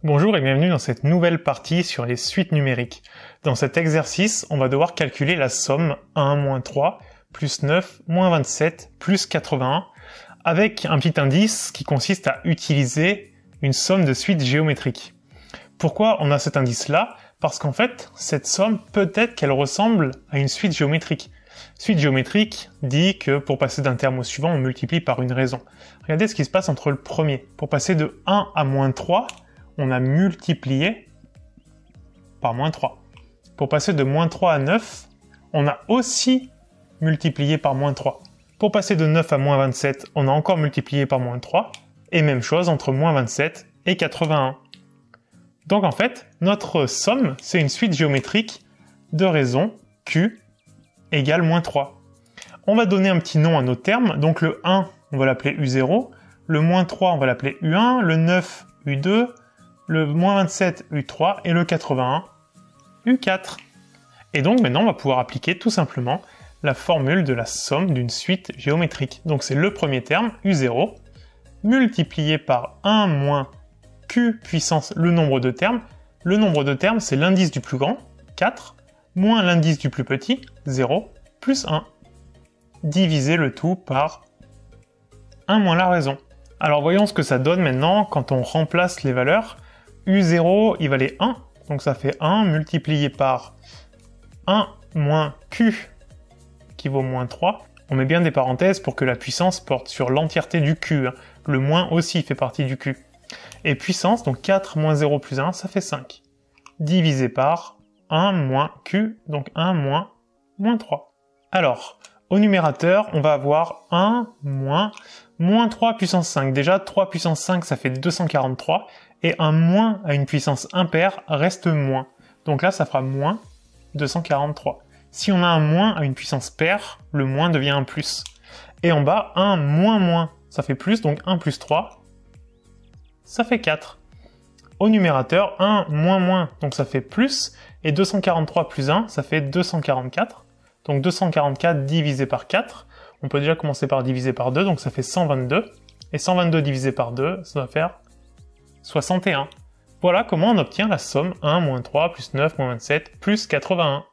Bonjour et bienvenue dans cette nouvelle partie sur les suites numériques. Dans cet exercice, on va devoir calculer la somme 1 moins 3 plus 9 moins 27 plus 81 avec un petit indice qui consiste à utiliser une somme de suites géométriques. Pourquoi on a cet indice-là? Parce qu'en fait, cette somme, peut-être qu'elle ressemble à une suite géométrique. Suite géométrique dit que pour passer d'un terme au suivant, on multiplie par une raison. Regardez ce qui se passe entre le premier. Pour passer de 1 à moins 3, on a multiplié par moins 3. Pour passer de moins 3 à 9, on a aussi multiplié par moins 3. Pour passer de 9 à moins 27, on a encore multiplié par moins 3. Et même chose entre moins 27 et 81. Donc en fait, notre somme, c'est une suite géométrique de raisons Q égale moins 3. On va donner un petit nom à nos termes. Donc le 1, on va l'appeler U0. Le moins 3, on va l'appeler U1. Le 9, U2. Le moins 27, U3. Et le 81, U4. Et donc maintenant, on va pouvoir appliquer tout simplement la formule de la somme d'une suite géométrique. Donc c'est le premier terme, U0, multiplié par 1 moins Q puissance le nombre de termes. Le nombre de termes, c'est l'indice du plus grand, 4, moins l'indice du plus petit, 0, plus 1. Diviser le tout par 1 moins la raison. Alors voyons ce que ça donne maintenant quand on remplace les valeurs. U0, il valait 1, donc ça fait 1 multiplié par 1 moins Q qui vaut moins 3. On met bien des parenthèses pour que la puissance porte sur l'entièreté du Q. Le moins aussi fait partie du Q. Et puissance, donc 4 moins 0 plus 1, ça fait 5. Divisé par 1 moins Q, donc 1 moins 3. Alors, au numérateur, on va avoir 1 moins 3 puissance 5. Déjà, 3 puissance 5, ça fait 243. Et un moins à une puissance impaire reste moins. Donc là, ça fera moins 243. Si on a un moins à une puissance paire, le moins devient un plus. Et en bas, 1 moins, ça fait plus, donc 1 plus 3, ça fait 4. Au numérateur, 1 moins, donc ça fait plus, et 243 plus 1, ça fait 244. Donc 244 divisé par 4, on peut déjà commencer par diviser par 2, donc ça fait 122. Et 122 divisé par 2, ça va faire 61. Voilà comment on obtient la somme 1 moins 3 plus 9 moins 27 plus 81.